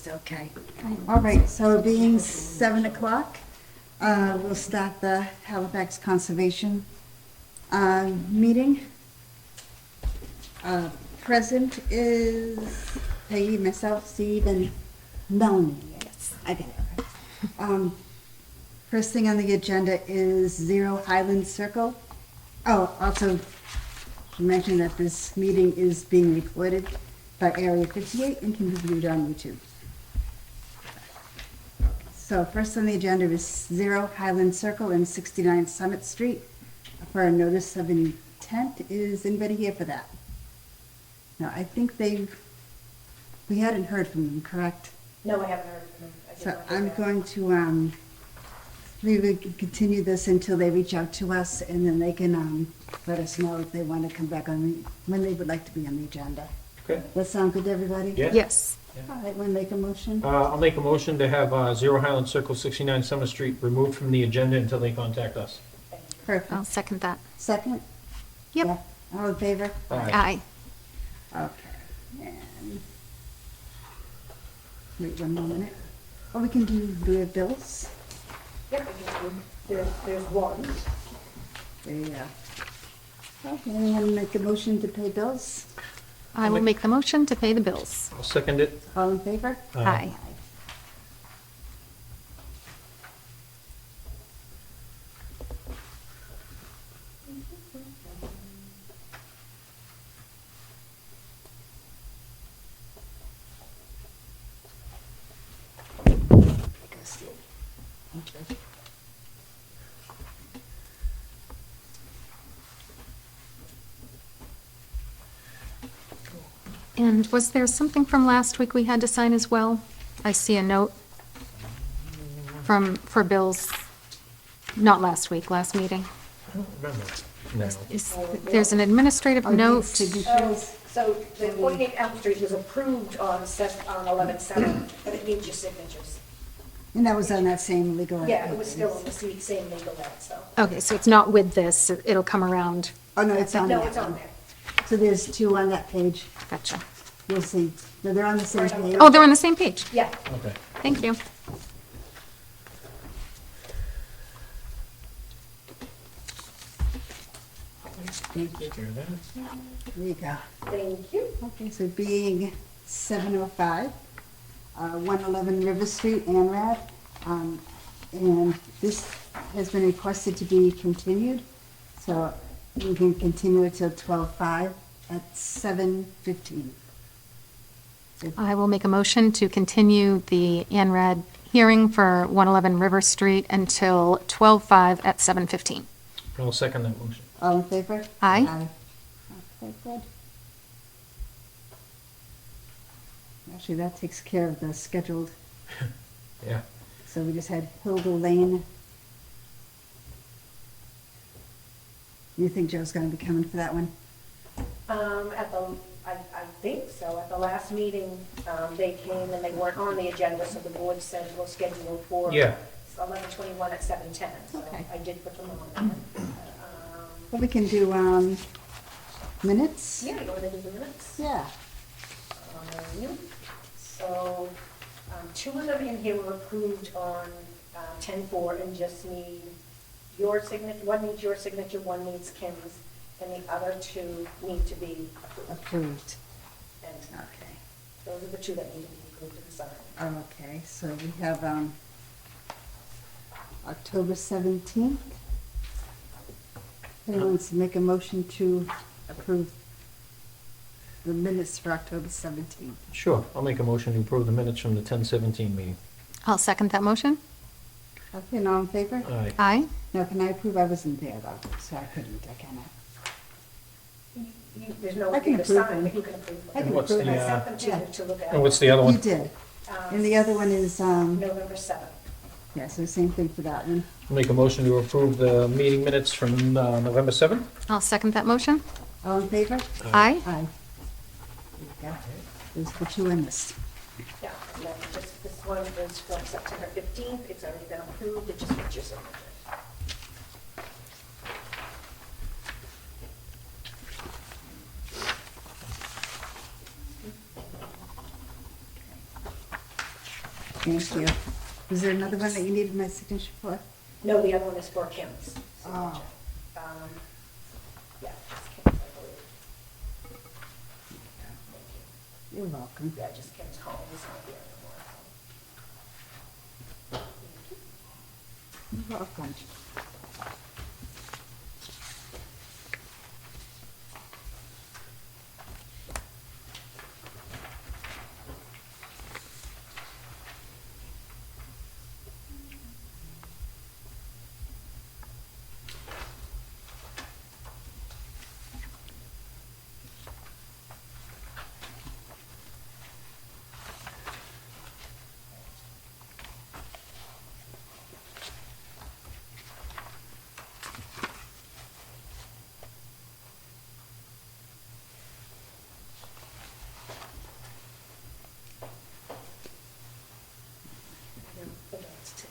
Just okay. All right, so being 7 o'clock, we'll start the Halifax Conservation meeting. Present is Peggy, myself, Steve, and Melanie. Yes, I got it right. First thing on the agenda is 0 Highland Circle. Oh, also, to mention that this meeting is being recorded by Area 58 and can be viewed on YouTube. So first on the agenda is 0 Highland Circle and 69 Summit Street for a notice of intent. Is anybody here for that? No, I think we hadn't heard from them, correct? No, I haven't heard from them. So I'm going to, we would continue this until they reach out to us, and then they can let us know if they want to come back on, when they would like to be on the agenda. Okay. That sound good to everybody? Yeah. Yes. All right, want to make a motion? I'll make a motion to have 0 Highland Circle, 69 Summer Street removed from the agenda until they contact us. Perfect. I'll second that. Second? Yep. Yeah. All in favor? Aye. Okay. And wait 1 more minute. Oh, we can do the bills. Yep, there's one. There you go. Okay, anyone make a motion to pay bills? I will make the motion to pay the bills. I'll second it. All in favor? Aye. And was there something from last week we had to sign as well? I see a note for bills, not last week, last meeting. I don't remember. No. There's an administrative Oh, these note. signatures. So the 48 Elm Street was approved on 11/7, but it needs your signatures. And that was on that same legal. Yeah, it was still on the same legal ad, so. Okay, so it's not with this, it'll come around. Oh, no, it's on No, that it's on one. there. So there's 2 on that page. Gotcha. You'll see. No, they're on the same page. Oh, they're on the same page. Yeah. Okay. Thank you. Thank you. Take care of that. There you go. Thank you. Okay, so being 7:05, 111 River Street, ANRAD. And this has been requested to be continued, so we can continue it till 12:05 at 7:15. I will make a motion to continue the ANRAD hearing for 111 River Street until 12:05 at 7:15. I'll second that motion. All in favor? Aye. Okay, good. Actually, that takes care of the scheduled, Yeah. so we just had Hilda Lane. You think Joe's gonna be coming for that one? I think so. At the last meeting, they came and they weren't on the agenda, so the board said we'll schedule for Yeah. 11/21 at 7:10. So Okay. I did put them on. Well, we can do, minutes? Yeah, you want to do the minutes? Yeah. So, 2 of them in here were approved on 10/4 and just need your signature. One needs your signature, one needs Kim's, and the other 2 need to be approved. Approved. And Okay. those are the 2 that need to be approved and signed. Oh, okay, so we have, October 17th. Anyone wants to make a motion to approve the minutes for October 17th? Sure. I'll make a motion to approve the minutes from the 10/17 meeting. I'll second that motion. Okay, and all in favor? Aye. Aye. No, can I approve? I wasn't there though, so I couldn't, I cannot. There's no I can one to approve sign, them. but you can approve I them. can what's approve the, I it. sent them to Yeah. you to look at. And what's the other one? You did. And the other one is, November 7th. yeah, so same thing for that one. I'll make a motion to approve the meeting minutes from November 7th. I'll second that motion. All in favor? Aye. Aye. There you go. There's the 2 in this. Yeah, and then just, this one is from September 15th. It's already been approved. It just needs your signature. Thank you. Was there another one that you needed my signature for? No, the other one is for Kim's Oh. signature. Yeah, it's Kim's, I believe. Thank You're welcome. you. Yeah, just Kim's home, he's not here anymore. You're welcome.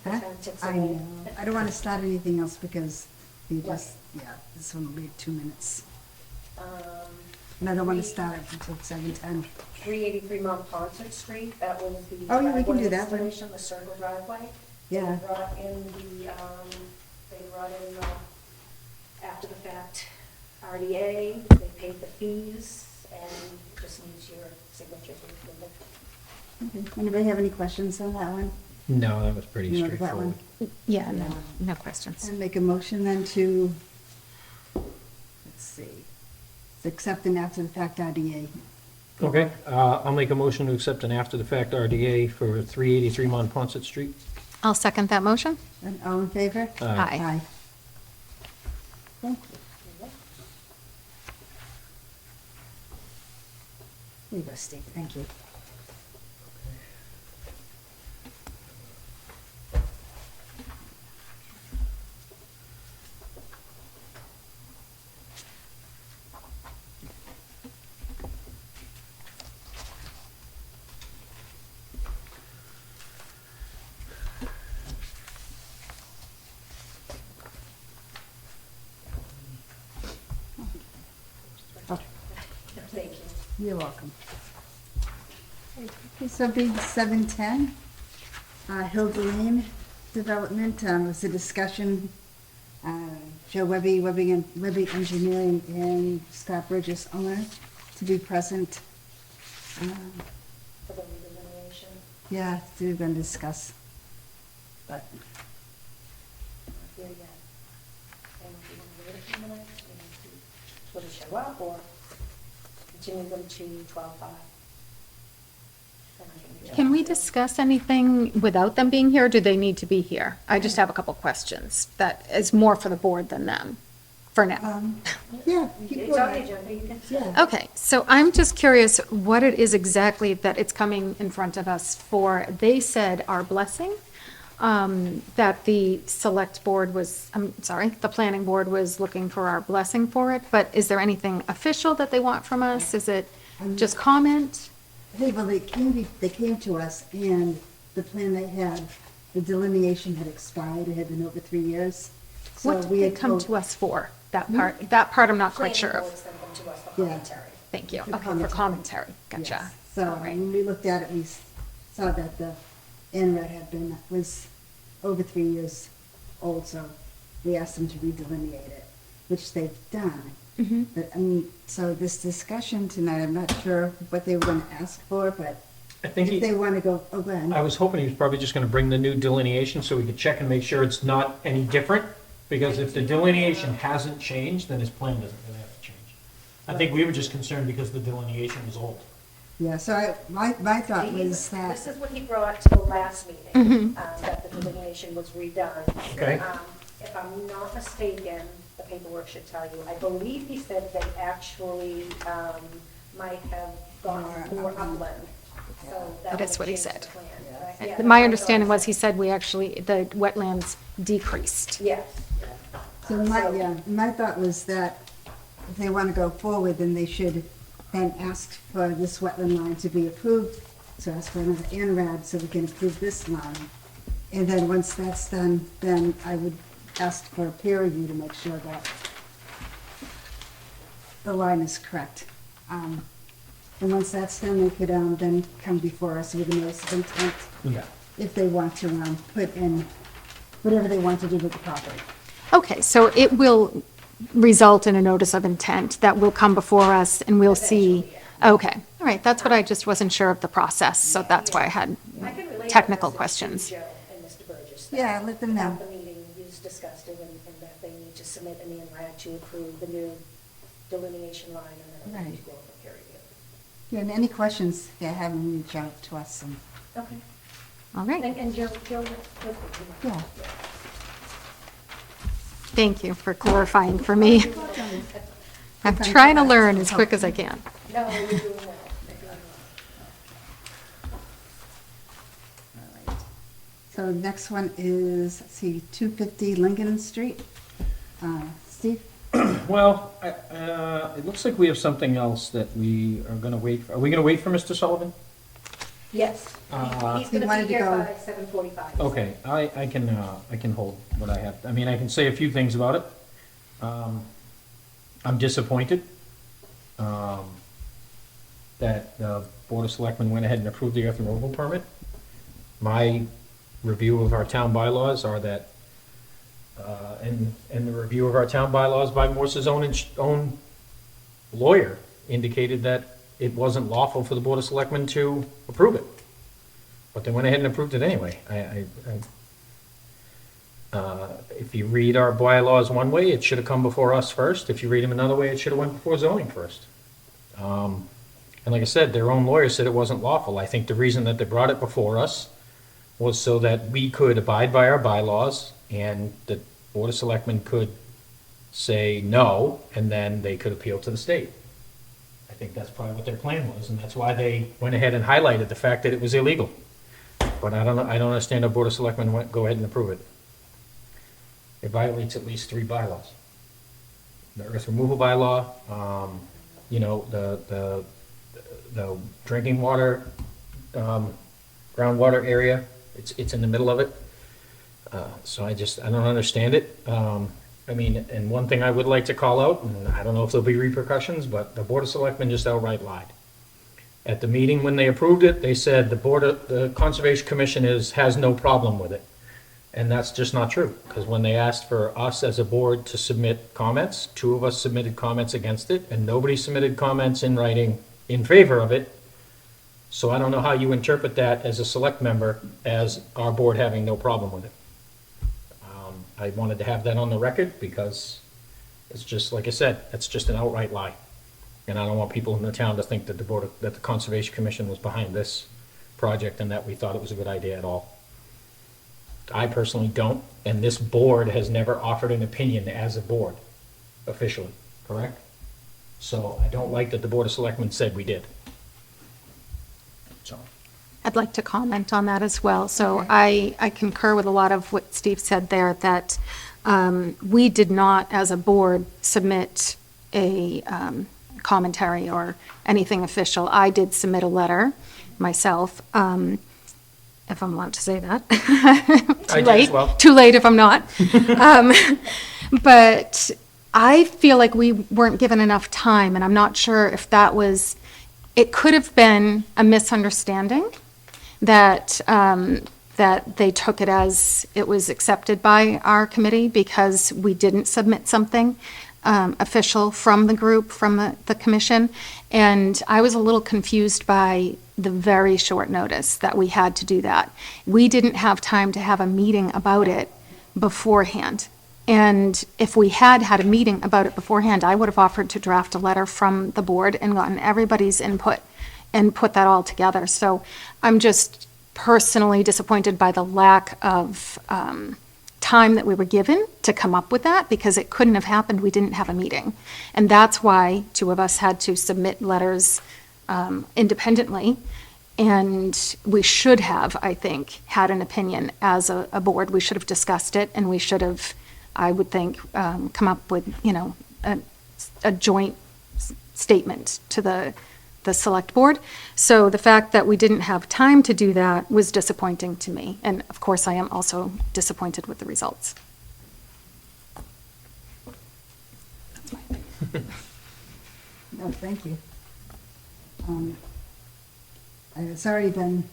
Huh? I know. I don't want to start anything else because you just, yeah, this one will be 2 minutes. And I don't want to start it until 7:10. 383 Mount Concert Street, that was the. Oh, yeah, we can do driveway that one. installation, the circle driveway. Yeah. They brought in after the fact RDA, they paid the fees, and just needs your signature to approve it. Okay. Anybody have any questions on that one? No, that was pretty You want that straightforward. one? Yeah, no questions. And make a motion then to, let's see, accept an after-the-fact RDA. Okay, I'll make a motion to accept an after-the-fact RDA for 383 Monpont Street. I'll second that motion. And all in favor? Aye. Thank you. Here you go, Steve, thank you. Thank you. You're welcome. Okay, so being 7:10, Hilda Lane Development, was a discussion, Joe Webby Engineering and Scott Bridges owner to be present. For the redelineation. Yeah, we're going to discuss, but Not here yet. And if you want to wait a few minutes, we need to sort of show up or continue them to 12:05. Can we discuss anything without them being here, or do they need to be here? I just have a couple questions. That is more for the board than them, for now. yeah. keep It's on the going. agenda, you can. Yeah. Okay, so I'm just curious what it is exactly that it's coming in front of us for. They said our blessing, that the select board was, the planning board was looking for our blessing for it, but is there anything official that they want from us? Is it just comment? Hey, well, they came to us, and the plan they had, the delineation had expired, it had been over 3 years. So What did we they had come told- to us for? That part I'm not quite sure Planning of. board sent them to us for Yeah. commentary. Thank you. For Okay, for commentary. commentary. Yes. Gotcha. So All right. when we looked at it, we saw that the NRED was over 3 years old, so we asked them to redelineate it, which they've done. Mm-hmm. But, so this discussion tonight, I'm not sure what they were gonna ask for, but I think if they wanna go, oh, go ahead. I was hoping he was probably just gonna bring the new delineation so we could check and make sure it's not any different, because if the delineation hasn't changed, then his plan doesn't really have to change. I think we were just concerned because the delineation was old. Yeah, so my thought was that. This is what he brought to the last meeting, that the delineation was redone. Okay. If I'm not mistaken, the paperwork should tell you, I believe he said they actually might have gone more upland. So That would is what he change the said. plan, right? Yeah, My that's understanding what I was he said the wetlands decreased. said. Yes. So my thought was that if they want to go forward, then they should then ask for this wetland line to be approved. So ask for another ANRAD so we can approve this line. And then once that's done, then I would ask for a peer review to make sure that the line is correct. And once that's done, they could then come before us with a notice of intent. Yeah. if they want to put in whatever they want to do with the property. Okay, so it will result in a notice of intent that will come before us and we'll see. Eventually, Okay, all right, that's what I just wasn't sure of the process, so that's why I had I can relay technical that message questions. to Joe and Mr. Burgess. that Yeah, let them know. At the meeting, you discussed it, and that they need to submit an INRAD to approve the new delineation line, and then it will need to go for peer review. Yeah, and any questions, yeah, have them reach out to us and, Okay. All right, And Joe, yeah. thank you for clarifying for me. I'm trying to learn as quick as I can. No, you're doing well. You're doing well. All right. So next one is, let's see, 250 Lincoln Street. Steve? Well, it looks like we have something else that we are gonna wait for. Are we gonna wait for Mr. Sullivan? Yes, he's He gonna wanted be to here go- by 7:45. Okay, I can hold what I have. I mean, I can say a few things about it. I'm disappointed that the Board of Selectmen went ahead and approved the earth removal permit. My review of our town bylaws are that, and the review of our town bylaws by Morse's own lawyer indicated that it wasn't lawful for the Board of Selectmen to approve it. But they went ahead and approved it anyway. If you read our bylaws one way, it should have come before us first. If you read them another way, it should have went before zoning first. And like I said, their own lawyer said it wasn't lawful. I think the reason that they brought it before us was so that we could abide by our bylaws and the Board of Selectmen could say no, and then they could appeal to the state. I think that's probably what their plan was, and that's why they went ahead and highlighted the fact that it was illegal. But I don't know, I don't understand how Board of Selectmen went, go ahead and approve it. It violates at least 3 bylaws. The earth removal bylaw, the drinking water, groundwater area, it's in the middle of it. So I don't understand it. I mean, and one thing I would like to call out, and I don't know if there'll be repercussions, but the Board of Selectmen just outright lied. At the meeting when they approved it, they said the Conservation Commission has no problem with it. And that's just not true, because when they asked for us as a board to submit comments, 2 of us submitted comments against it, and nobody submitted comments in writing in favor of it. So I don't know how you interpret that as a select member, as our board having no problem with it. I wanted to have that on the record, because it's just, like I said, it's just an outright lie. And I don't want people in the town to think that that the Conservation Commission was behind this project and that we thought it was a good idea at all. I personally don't, and this board has never offered an opinion as a board, officially, correct? So I don't like that the Board of Selectmen said we did. So, I'd like to comment on that as well. So I concur with a lot of what Steve said there, that we did not, as a board, submit a commentary or anything official. I did submit a letter myself, if I'm allowed to say that. I did as well. Too late if I'm not. But I feel like we weren't given enough time, and I'm not sure if that was, it could have been a misunderstanding that, that they took it as it was accepted by our committee because we didn't submit something official from the group, from the commission. And I was a little confused by the very short notice that we had to do that. We didn't have time to have a meeting about it beforehand. And if we had had a meeting about it beforehand, I would have offered to draft a letter from the board and gotten everybody's input and put that all together. So I'm just personally disappointed by the lack of time that we were given to come up with that, because it couldn't have happened. We didn't have a meeting. And that's why 2 of us had to submit letters independently. And we should have, I think, had an opinion as a board. We should have discussed it, and we should have, I would think, come up with, a joint statement to the select board. So the fact that we didn't have time to do that was disappointing to me. And of course, I am also disappointed with the results. That's my opinion. No, thank you. It's already been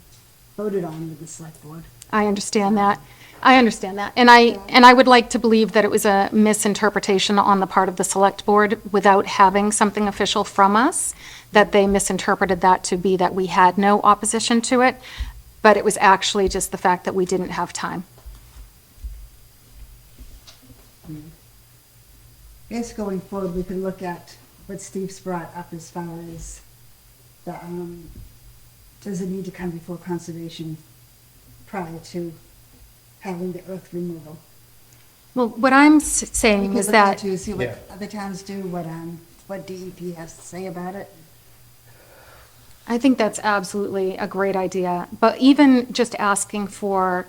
voted on with the select board. I understand that. I understand that. And I would like to believe that it was a misinterpretation on the part of the select board without having something official from us, that they misinterpreted that to be that we had no opposition to it, but it was actually just the fact that we didn't have time. I guess going forward, we can look at what Steve's brought up as far as the, does it need to come before conservation prior to having the earth removal? Well, what I'm We saying could is look that, into, see what Yeah. other towns do, what DEP has to say about it. I think that's absolutely a great idea. But even just asking for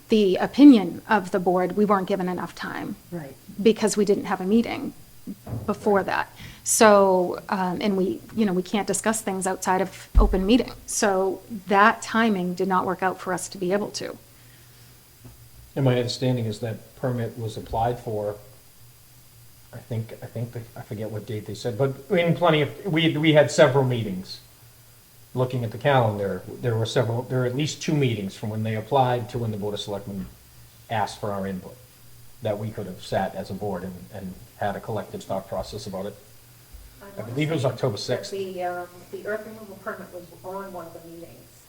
the opinion of the board, we weren't given enough time Right. because we didn't have a meeting before that. So, and we can't discuss things outside of open meeting. So that timing did not work out for us to be able to. And my understanding is that permit was applied for, I forget what date they said, but in plenty of, we had several meetings. Looking at the calendar, there were at least 2 meetings from when they applied to when the Board of Selectmen asked for our input, that we could have sat as a board and had a collective thought process about it. I believe it was October 6th. The earth removal permit was on one of the meetings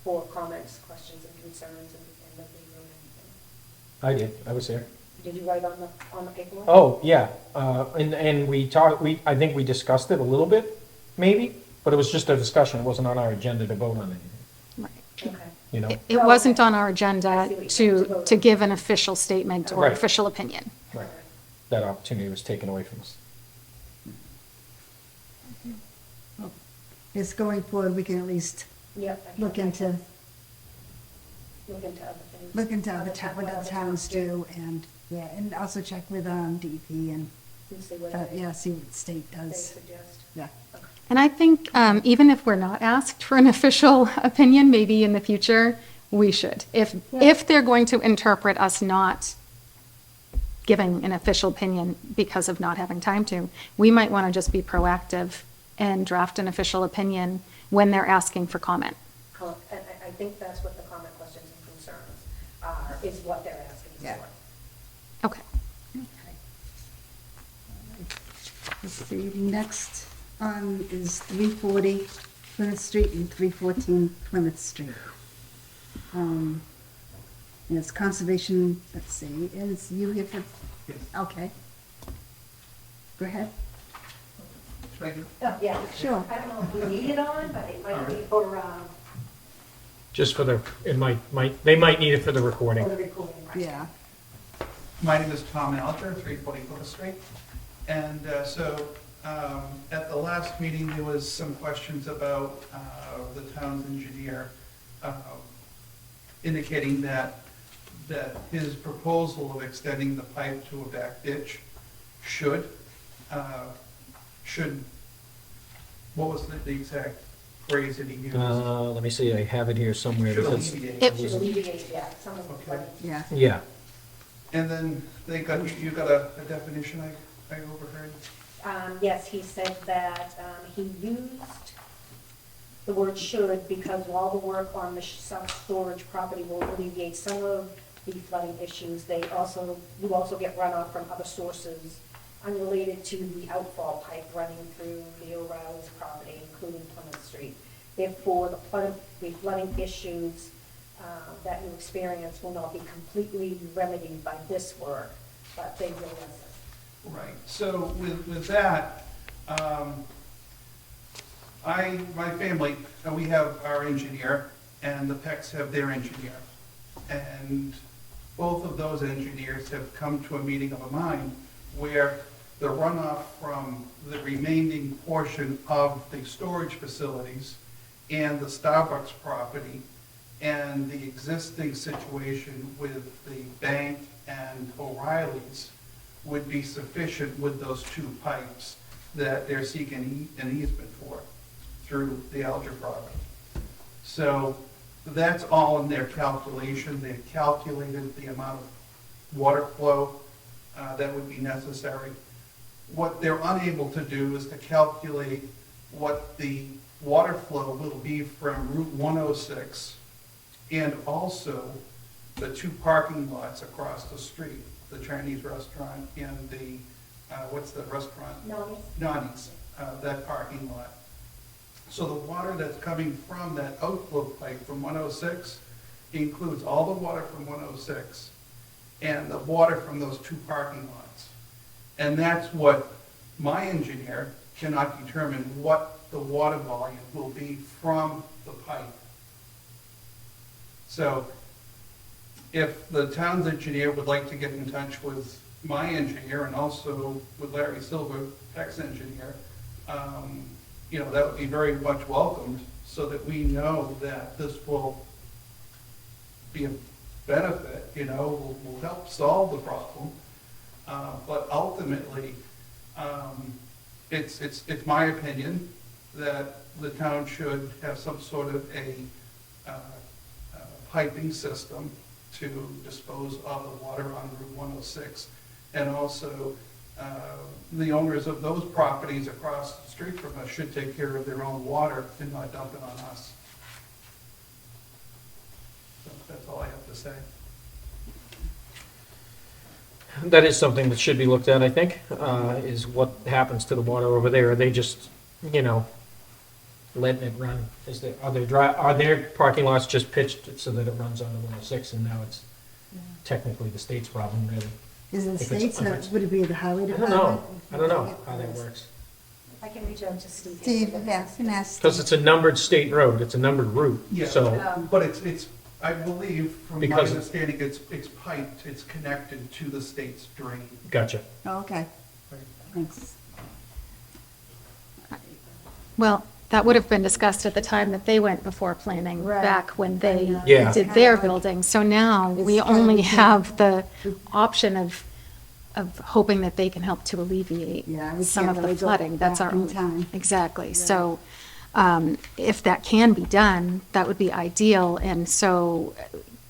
for comments, questions, and concerns, and nobody wrote anything. I was there. Did you write on the paperwork? Oh, yeah, and we talked, I think we discussed it a little bit, maybe, but it was just a discussion, it wasn't on our agenda to vote on anything, Right. Okay. you know? It wasn't on our I agenda see what you're saying, to give an official statement or Right. official opinion. Right. That opportunity was taken away from us. It's going forward, we can at least Yep. I can- look into Look into other things. what other towns do, and, yeah, and also check with, DEP and, And see what yeah, see what the state they does, suggest. yeah. And I think even if we're not asked for an official opinion, maybe in the future, we should. If they're going to interpret us not giving an official opinion because of not having time to, we might want to just be proactive and draft an official opinion when they're asking for comment. And I think that's what the comment, questions, and concerns are, is what they're asking Yeah. for. Okay. Okay. Let's see, next on is 340 Plymouth Street and 314 Plymouth Street. And it's conservation, let's see, is you here for, okay. Go ahead. Oh, yeah. Sure. I don't know if we need it on, but it might be for Just for the, they might need it for the recording. the recording. Right? Yeah. My name is Tom Alger, 340 Plymouth Street. And at the last meeting, there was some questions about the town's engineer indicating that his proposal of extending the pipe to a back ditch should, what was the exact phrase that he used? Let me see, I have it here somewhere. Should because- alleviate. It- Should alleviate, yeah, some of the Okay. flooding. Yeah. Yeah, And then you got a definition I overheard? Yes, he said that he used the word should because while the work on the self-storage property will alleviate some of the flooding issues, you also get runoff from other sources unrelated to the outfall pipe running through the O'Reilly's property, including Plymouth Street. Therefore, the flooding issues that you experience will not be completely remedied by this work, but they will lessen. Right, so with that, my family, we have our engineer, and the Pecks have their engineer. And both of those engineers have come to a meeting of a mind where the runoff from the remaining portion of the storage facilities and the Starbucks property and the existing situation with the bank and O'Reilly's would be sufficient with those 2 pipes that they're seeking an easement for through the Alger property. So that's all in their calculation. They've calculated the amount of water flow that would be necessary. What they're unable to do is to calculate what the water flow will be from Route 106 and also the two parking lots across the street, the Chinese restaurant and the, what's the restaurant? No, Nani's, that parking lot. So the water that's coming from that outflow pipe from 106 includes all the water from 106 and the water from those two parking lots. And that's what my engineer cannot determine what the water volume will be from the pipe. So if the town's engineer would like to get in touch with my engineer and also with Larry Silver, Tech's engineer, you know, that would be very much welcomed, so that we know that this will be a benefit, you know, will help solve the problem. But ultimately, it's my opinion that the town should have some sort of a piping system to dispose of the water on Route 106. And also, the owners of those properties across the street from us should take care of their own water and not dump it on us. So that's all I have to say. That is something that should be looked at, I think, is what happens to the water over there. Are they just, you know, letting it run? Are their parking lots just pitched so that it runs onto 106, and now it's technically the state's problem, really? Is it If it's- states, or would it be the highway I don't department? know. I don't know how that works. I can reach out to Steve. Steve, yeah, can ask. Because it's a numbered state road, it's a numbered route, Yeah. so, But it's, I believe, from my Because- understanding, it's piped, it's connected to the state's drain. gotcha. Oh, okay, thanks. Well, that would have been discussed at the time that they went before planning, Right. back when they Yeah. did their building. So now we It's kind of only the- have the option of hoping that they can help to alleviate Yeah, we some can't of the really go flooding. That's back our in only. time. Exactly. So if that can be done, that would be ideal. And so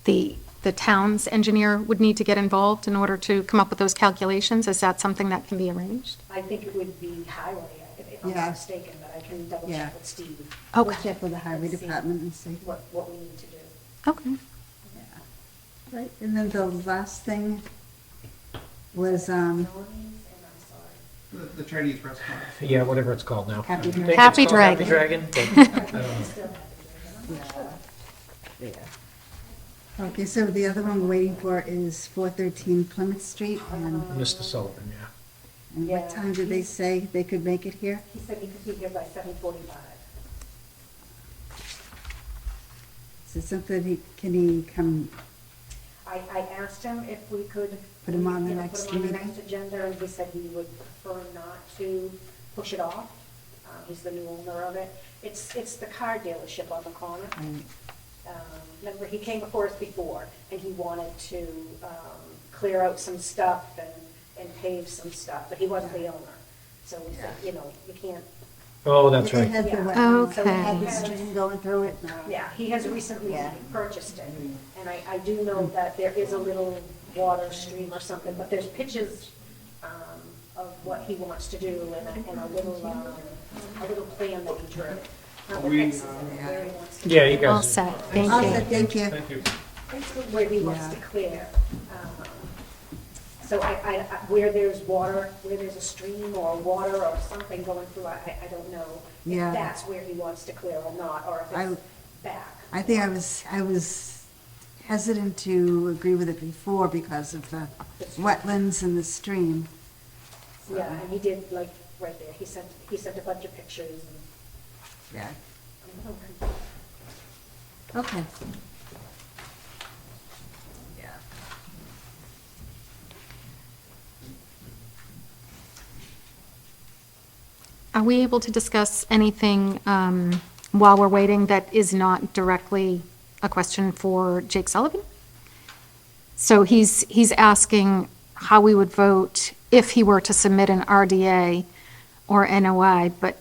the town's engineer would need to get involved in order to come up with those calculations. Is that something that can be arranged? I think it would be highway, if I'm Yeah. not mistaken, but I can double Yeah. check with Steve We'll Okay, check with the highway See. department and see. what we need to do. okay. Yeah. Right, and then the last thing was, Melanie, and I'm sorry. The Chinese restaurant. Yeah, whatever it's called now. Happy I think Dragon. it's Happy called Happy Dragon. Dragon, but I don't know. Still have it, I'm not sure. yeah. Okay, so the other one we're waiting for is 413 Plymouth Street, and Mr. Sullivan, yeah. what Yeah. time did they say they could make it here? He said he could be here by 7:45. Is it something can he come, I asked him if we could. Put him on the you know, next Put him on the meeting? next agenda, and he said he would prefer not to push it off. He's the new owner of it. It's the car dealership on the corner. Remember, he came before us before, and he wanted to clear out some stuff and pave some stuff, but he wasn't the owner. So we said, you know, you can't, Oh, that's It right. had the Yeah. wetlands, so it had the Okay. stream going through it. yeah, he has recently Yeah. purchased it. And I do know that there is a little water stream or something, but there's pictures of what he wants to do and a little plan that he drew. Not the fixes, where he wants to. Yeah, you guys. All set. Thank I'll you. say thank you. Thank you. Basically where he wants Yeah. to clear. So where there's water, where there's a stream or water or something going through, I don't know Yeah. if that's where he wants to clear or not, or if it's back. I think I was hesitant to agree with it before because of the wetlands and the stream. Yeah, and he did, like, right there, he sent a bunch of pictures and. Yeah, Okay. okay. Yeah. Are we able to discuss anything while we're waiting that is not directly a question for Jake Sullivan? So he's asking how we would vote if he were to submit an RDA or NOI, but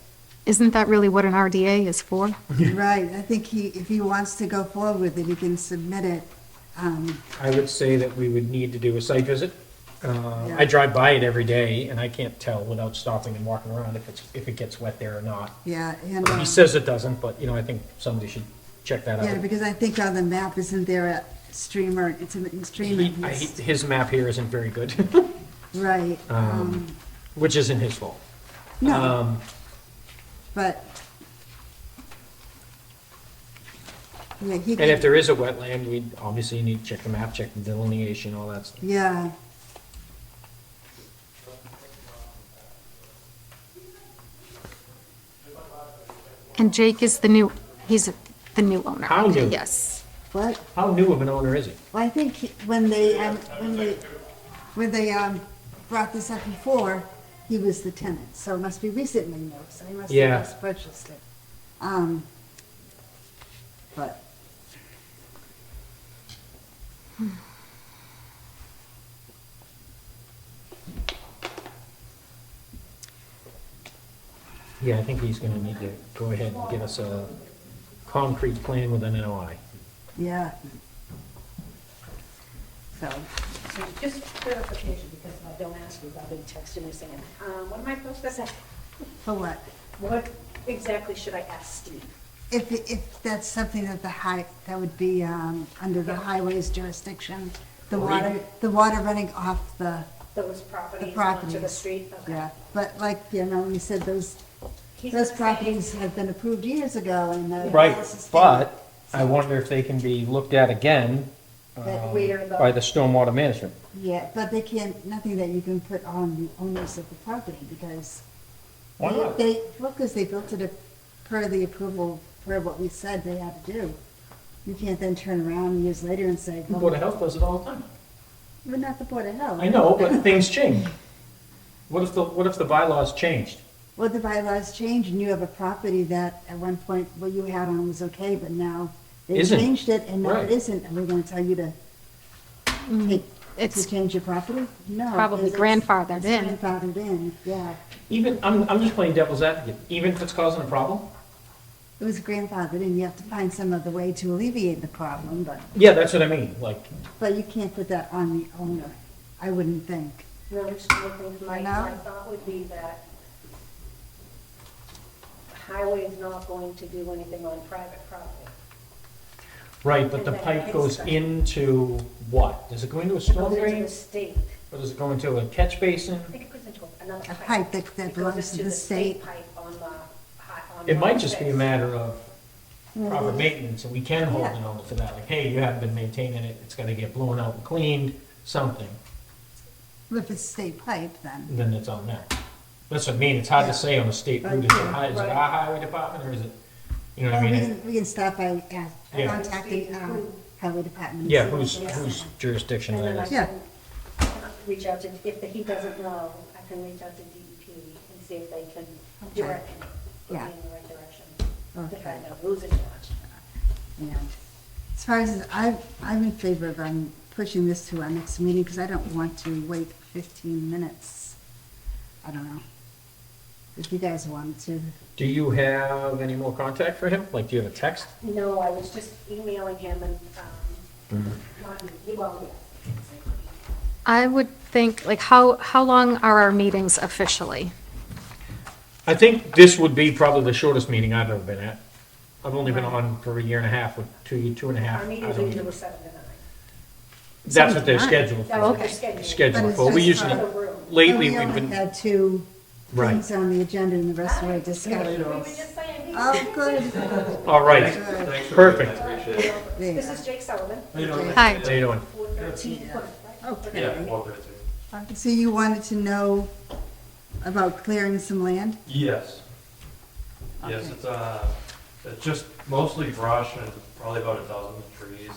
isn't that really what an RDA is for? Right, I think if he wants to go forward with it, he can submit it. I would say that we would need to do a site visit. Yeah. I drive by it every day, and I can't tell without stopping and walking around if it gets wet there or not. Yeah, and, He says it doesn't, but, you know, I think somebody should check that Yeah, out. because I think on the map, isn't there a streamer, it's a stream in his, His map here isn't very good, right, which isn't his fault. no, Um, but. Yeah, he And if could, there is a wetland, we obviously need to check the map, check the delineation, all that stuff. yeah, And Jake is the new, he's the new owner. How new? Yes. what? How new of an owner is he? Well, I think when they brought this up before, he was the tenant, so it must be recently new, so he must Yeah. have just purchased it. But, Yeah, I think he's gonna need to go ahead and give us a concrete plan with an NOI. yeah. So, So just clarification, because if I don't ask you, I'll be texting you saying, what am I supposed to say? for what? What exactly should I ask Steve? If that's something that that would be, under the highways jurisdiction, the water running off the Those properties onto the properties. street? Okay. Yeah, but like, you said, those He's those saying- properties have been approved years ago and the. Right, house is but I wonder if they can be looked at again That where by the stormwater management. Yeah, but they can't, nothing that you can put on the owners of the property because. Why not? Well, because they built it per the approval, per what we said they had to do. You can't then turn around years later and say. The Board of Health does it all the time. We're not the Board of Health. I know, but things change. What if the bylaws changed? Well, the bylaws change and you have a property that at one point, what you had on was okay, but now they Isn't. changed it and now Right. it isn't. And we're gonna tell you to take, to It's change your property? No. probably because it's- grandfathered it's in. Grandfathered in, yeah. Even, I'm just playing devil's advocate, even if it's causing a problem? It was grandfathered in. You have to find some other way to alleviate the problem, Yeah, that's what I mean, like, but you can't put that on the owner, I wouldn't think. No, just looking, my No? thought would be that the highway is not going to do anything on private property. right, but the pipe goes into what? Does it go into a It storm goes into drain? the state. Or does it go into a catch basin? I think it goes into another A pipe. pipe that It goes belongs to into the state. pipe on the, on It might the just be a fence. matter of proper Yeah. maintenance, and we can hold Yeah. an owner to that, like, hey, you haven't been maintaining it, it's gotta get blown out and cleaned, something, If it's state pipe, then it's on them. That's what I mean, it's hard Yeah. to say on a state route, is it Right. our highway department, or is it, you know what I Well, mean? we can start by Yeah. contacting highway department. and Yeah, see what whose, they whose say. jurisdiction And then I that is. Yeah. can reach out to, if he doesn't know, I can reach out to DEP and see if they can direct him, put me Yeah. in the right direction. To Okay. find out who's in charge. Yeah. As far as, I'm in favor of pushing this to our next meeting, because I don't want to wait 15 minutes. I don't know. If you guys wanted to. Do you have any more contact for him? Like, do you have a text? No, I was just emailing him and, not, well, yes. I would think, like, how long are our meetings officially? I think this would be probably the shortest meeting I've ever been at. I've only been on for a year and a half, with two and a half. Our I meetings don't usually know. were 7 to 9. That's what they're 7 to 9. scheduled That's for. what they're scheduled. But Scheduled it's for. We just usually, For the room. lately, We we've only been, had two right. things on the agenda and the rest were discovered. We were just saying. Oh, good. All right, Good. perfect. This There. is Jake Sullivan. Hi. How you doing? 413 Plymouth, right? Okay. So you wanted to know about clearing some land? Yes. Yes, Okay. it's just mostly brush and probably about a dozen trees.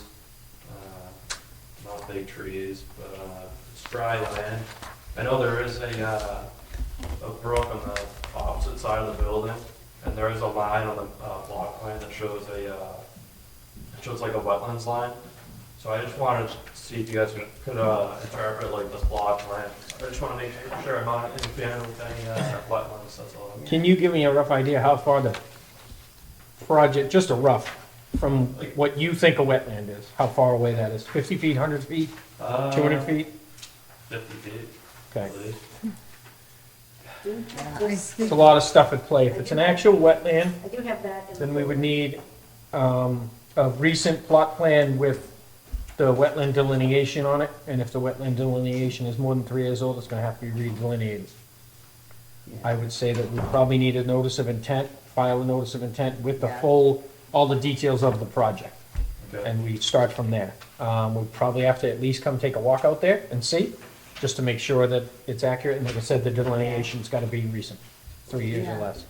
Not big trees, but, it's dry land. I know there is a brook on the opposite side of the building, and there is a line on the, block plan that shows it shows like a wetlands line. So I just wanted to see if you guys could interpret like this block plan. I just wanna make sure I'm not interfering with any, wetlands, that's all. Can you give me a rough idea how far the project, just a rough, from what you think a wetland is, how far away that is? 50 feet, 100 feet, 200 feet? 50 feet, Okay. at least. I It's think, a lot of stuff at play. If it's an actual wetland, I do have that. in the then we would folder. need a recent plot plan with the wetland delineation on it, and if the wetland delineation is more than 3 years old, it's gonna have to be redelineated. I would say that we probably need a notice of intent, file a notice of intent with the Yeah. full, all the details of the project. Okay. And we start from there. We'll probably have to at least come take a walk out there and see, just to make sure that it's accurate. And like I said, the delineation's gotta be recent, 3 years or Yeah. less.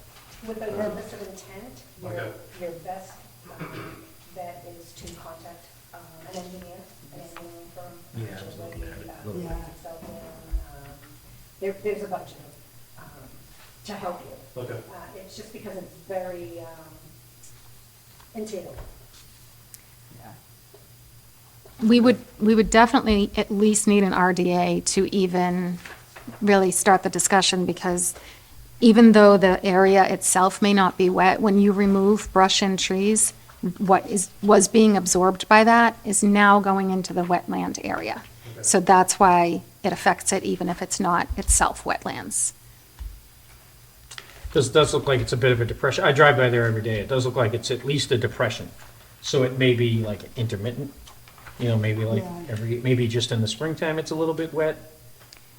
With a notice of intent, Okay. your best bet is to contact an engineer, an engineering firm. Yeah, which I was is looking like, at it. Yeah. it's out there, there's a bunch of them to help you. Okay. It's just because it's very entailed. We would definitely at least need an RDA to even really start the discussion, because even though the area itself may not be wet, when you remove brush and trees, was being absorbed by that is now going into the wetland area. So that's why it affects it, even if it's not itself wetlands. This does look like it's a bit of a depression. I drive by there every day. It does look like it's at least a depression. So it may be like intermittent, maybe like Yeah. maybe just in the springtime it's a little bit wet,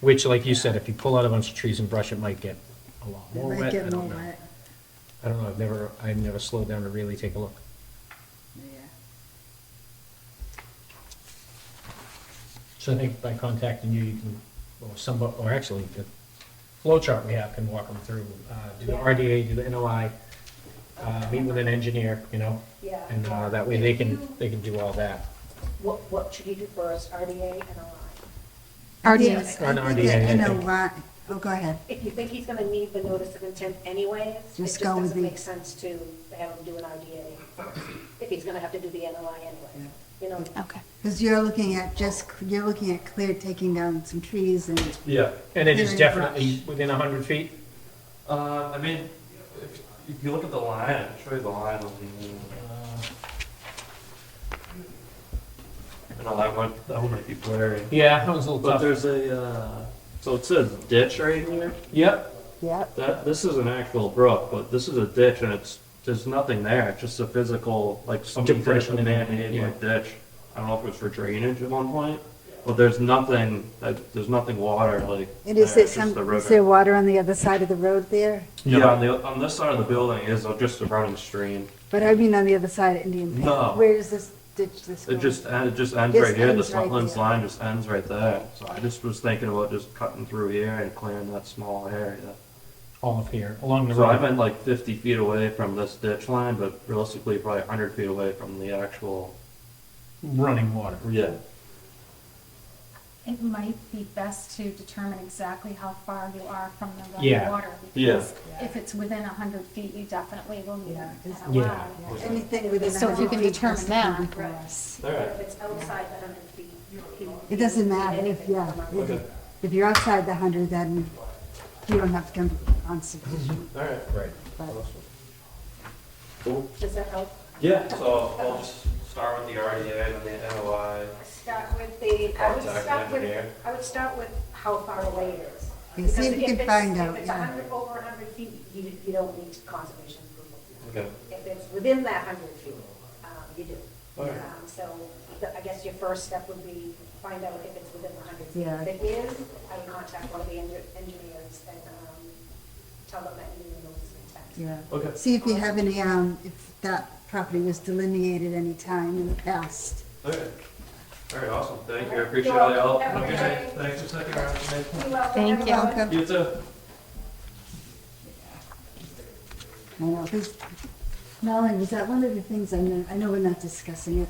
which, like you said, if you pull out a bunch of trees and brush, it might get a lot It more might wet. I get more don't know. wet. I don't know. I've never slowed down to really take a look. Yeah. So I think by contacting you, you can, or actually, the flow chart we have can walk them through, do the RDA, do the NOI, meet with an engineer, Yeah. and that way they can do all that. What should you do first, RDA and OI? RDAs. Or an I think RDA, I that, think. oh, go ahead. If you think he's gonna need the notice of intent anyways, it Just just go with doesn't the- make sense to have him do an RDA first, if he's gonna have to do the NOI anyway, Okay. Because you're looking at clear, taking down some trees and, Yeah. And it is Clearing definitely brush. within 100 feet? I mean, if you look at the line, I can show you the line of that one might be blurry. Yeah, that was a little But tough. there's so it says ditch right here. Yep, yeah, This is an actual brook, but this is a ditch and there's nothing there. It's just a physical, like somebody did a Depression in it, man-made yeah. like ditch. I don't know if it was for drainage at one point, but there's nothing water like. and is there. it It's just the is river. there water on the other side of the road there? Yeah, on this side of the building is just a running stream. But I mean on the other side of Indian Path. No. Where does this ditch go? It just ends Just right here. The ends right Sutton's there. line just ends right there. So I just was thinking about just cutting through here and clearing that small area. all of here, along the So I've road. been like 50 feet away from this ditch line, but realistically probably 100 feet away from the actual. Running water. Yeah. It might be best to determine exactly how far you are from the running Yeah. water. Yeah. Because if it's within 100 feet, you definitely will need Yeah, an it's- Yeah. NOI. Anything within So if you 100 can feet determine has to come that. before us. All right. If it's outside the 100 feet, It doesn't matter if, yeah, if you're outside the 100, then you don't have to come to conservation. All right. Right. But Cool. Does that help? Yeah. So I'll just start with the RDA and then the NOI. Start with I would Contact start with, engineer. I would start with how far away it is. Okay, see if Because you can it's- find out, If it's yeah. 100, over 100 feet, you don't need conservation approval. Okay. If it's within that 100 feet, you do. All right. So I guess your first step would be find out if it's within the 100 feet. Yeah. If it is, I would contact one of the engineers and tell them that you need a notice of intent. Yeah. Okay. See if you have any, if that property was delineated any time in the past. Okay. All right. Awesome. Thank you. I appreciate all your help. Have a good day. Thanks for sticking around with me. You're welcome. Thank Have a you. good one. Welcome. You too. I know, because, Melanie, was that one of the things, I know we're not discussing it,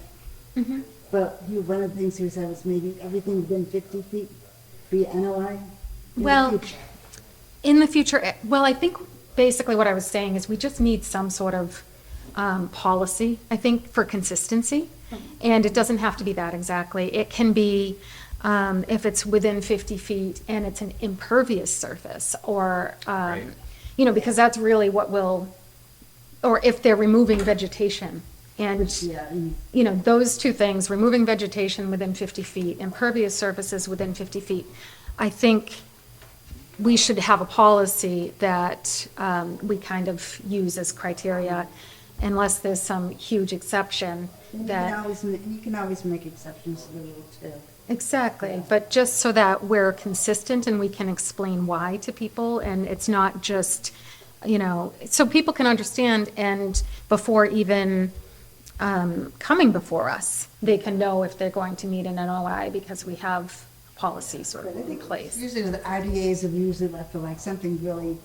Mhm. but one of the things you said was maybe everything within 50 feet be NOI? in the Well, future. In the future, well, I think basically what I was saying is we just need some sort of policy, I think, for consistency. And it doesn't have to be that exactly. It can be if it's within 50 feet and it's an impervious surface or, Right. because that's really what will, or if they're removing vegetation. And, Yeah, and those two things, removing vegetation within 50 feet, impervious surfaces within 50 feet, I think we should have a policy that we kind of use as criteria unless there's some huge exception. that, You can always make exceptions to the rule too. exactly, but just so that we're consistent and we can explain why to people, and it's not just, so people can understand, and before even coming before us, they can know if they're going to meet an NOI, because we have policies sort of in place. Usually the RDAs have usually left for like something really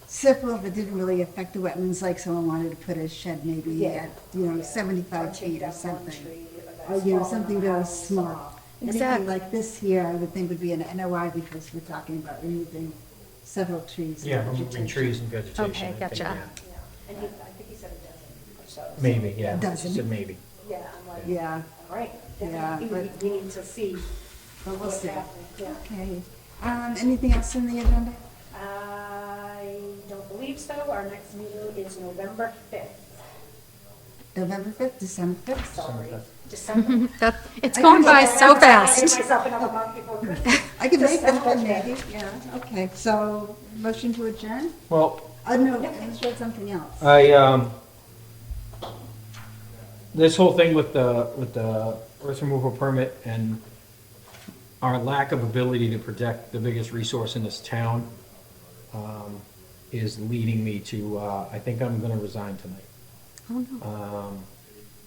simple that didn't really affect the wetlands, like someone wanted to put a shed maybe at, 75 feet or something. Or, something very small. Exactly. Anything like this here, I would think would be an NOI because we're talking about removing several trees. and Yeah, removing vegetation. trees and vegetation. Okay, I think, gotcha. yeah. Yeah, and I think he said a dozen or so. Maybe, yeah. Doesn't. She said maybe. Yeah, I'm like, Yeah, all right, Yeah, definitely, we need to see but we'll what's see. happening, yeah. Okay. Anything else in the agenda? I don't believe so. Our next meeting is November 5th. November 5th, December 5th? Sorry, December December. That, it's I going can by get so I fast. gave myself another month before Christmas. I can make that December one 5th. maybe, yeah. Okay, so motion to adjourn? Well, No, I said something else. this whole thing with the earth removal permit and our lack of ability to protect the biggest resource in this town, is leading me to, I think I'm gonna resign tonight. Oh,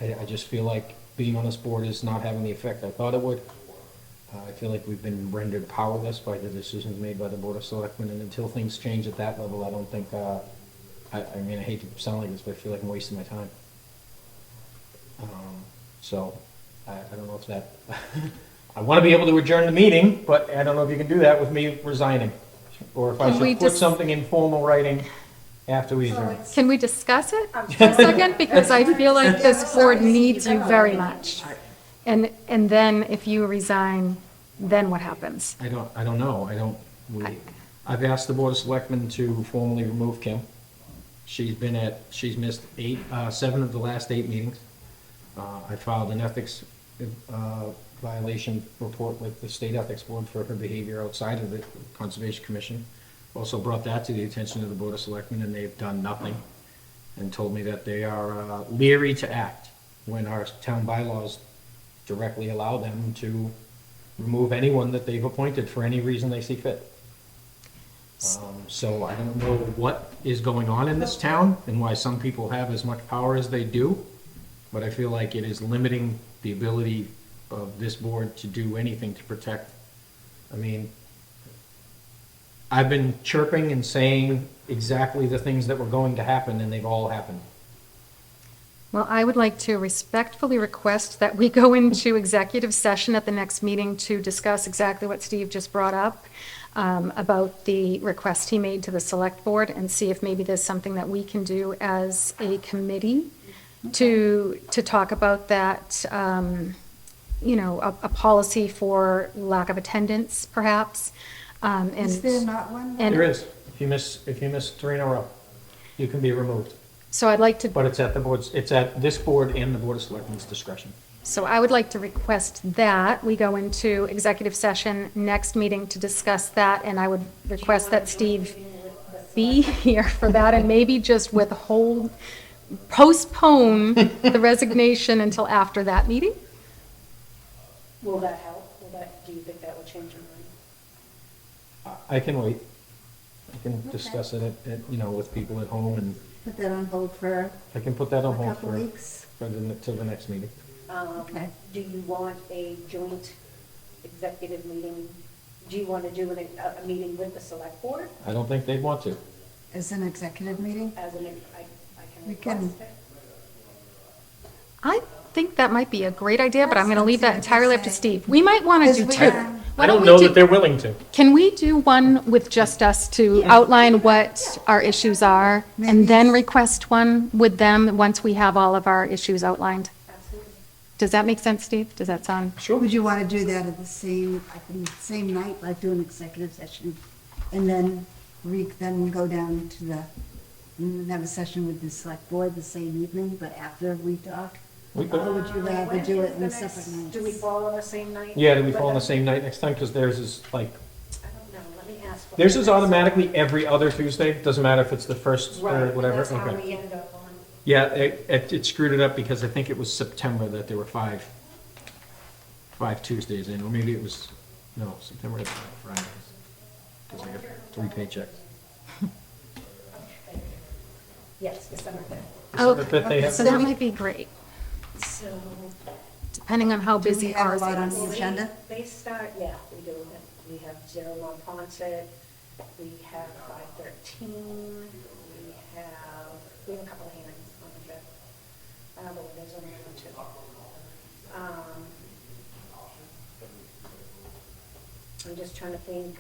no. I just feel like being on this board is not having the effect I thought it would. I feel like we've been rendered powerless by the decisions made by the Board of Selectmen, and until things change at that level, I don't think, I hate to sound like this, but I feel like I'm wasting my time. So, I don't know if that, I want to be able to adjourn the meeting, but I don't know if you can do that with me resigning. Or if I Can we should put just- something in formal writing after we adjourn. Can we discuss it for a second? Because I feel like this board needs you very much. And then if you resign, then what happens? I don't know, I've asked the Board of Selectmen to formally remove Kim. She's missed 7 of the last 8 meetings. I filed an ethics violation report with the State Ethics Board for her behavior outside of the Conservation Commission. Also brought that to the attention of the Board of Selectmen, and they've done nothing, and told me that they are leery to act when our town bylaws directly allow them to remove anyone that they've appointed for any reason they see fit. So I don't know what is going on in this town and why some people have as much power as they do, but I feel like it is limiting the ability of this board to do anything to protect. I mean, I've been chirping and saying exactly the things that were going to happen, and they've all happened. Well, I would like to respectfully request that we go into executive session at the next meeting to discuss exactly what Steve just brought up about the request he made to the select board, and see if maybe there's something that we can do as a committee to talk about that, a policy for lack of attendance, perhaps. Is there not one? And- There is. If you miss 3 in a row, you can be removed. So I'd like to, But it's at this board and the Board of Selectmen's discretion. so I would like to request that we go into executive session next meeting to discuss that, and I would request that Steve be here for that, and maybe just postpone the resignation until after that meeting. Will that help? Do you think that will change your mind? I can wait. I can discuss it with people at home, and Put that on hold for I can put that on a hold couple weeks? till the next meeting. Okay. Do you want a joint executive meeting? Do you want to do a meeting with the select board I don't think they'd want to. As an executive meeting? as I We can can- request it? I think that might be a great idea, but I'm going to leave that That's entirely up to something Steve. We might want to do Because two. we- Why I don't we know do- that they're willing to. Can we do one with just us to outline what our issues are, and then request one with them once we have all of our issues outlined? Absolutely. Does that make sense, Steve? Does that sound? Sure. Would you want to do that at the same night, like do an executive session? And then then go down to and have a session with the select board the same evening, but after we talk? We could. Or would you rather When do is it the in next- separate nights? Do we fall on the same night? Yeah, do we fall on the same night next time? Because theirs is like, I don't know, let me ask. what theirs the is next- automatically every other Tuesday. Doesn't matter if it's the first or Right, whatever. that's how Okay. we ended up on. Yeah, it screwed it up because I think it was September that there were five Tuesdays in, or maybe it was, no, September had 5 Fridays. Because I got 3 paychecks. Yes, December 5th. Oh, December 5th they have. so that might be great, So. depending on how Do we busy have a ours lot on is. the agenda? They start, yeah, we do. We have Zero Monpont, we have 513, we have a couple of hearings on the 5th. But there's only one, two. I'm just trying to think,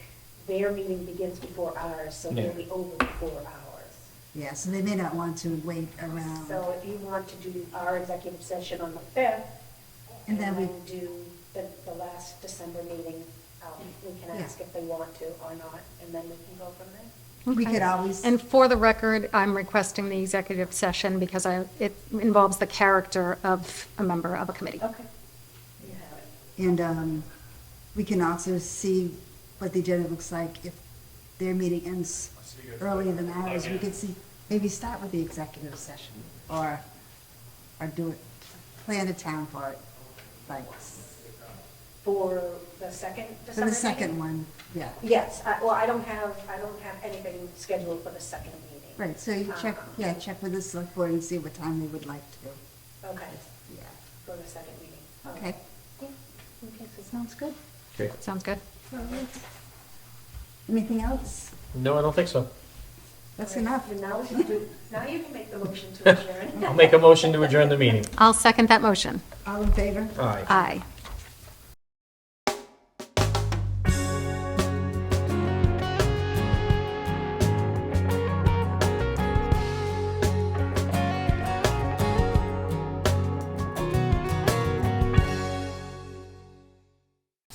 their meeting begins before ours, so they'll be over before ours. Yeah, so they may not want to wait around. So if you want to do our executive session on the 5th, And then we, do the last December meeting, we can Yeah. ask if they want to or not, and then we can go from there. we Okay. could always, And for the record, I'm requesting the executive session because it involves the character of a member of a committee. Okay. You have it. and we can also see what the agenda looks like if their meeting ends earlier than ours. We could see, maybe start with the executive session or do it, plan a town for it, like, For the second for December the second meeting? one, yeah. Yes, well, I don't have anything scheduled for the second meeting. Right, so you check with the select board and see what time they would like to, Okay, yeah. for the second meeting. Okay. Yeah, okay, so Sounds good. Okay. Sounds good. Anything else? No, I don't think so. That's enough. Now you can make the motion to adjourn. I'll make a motion to adjourn the meeting. I'll second that motion. All in favor? Aye. Aye.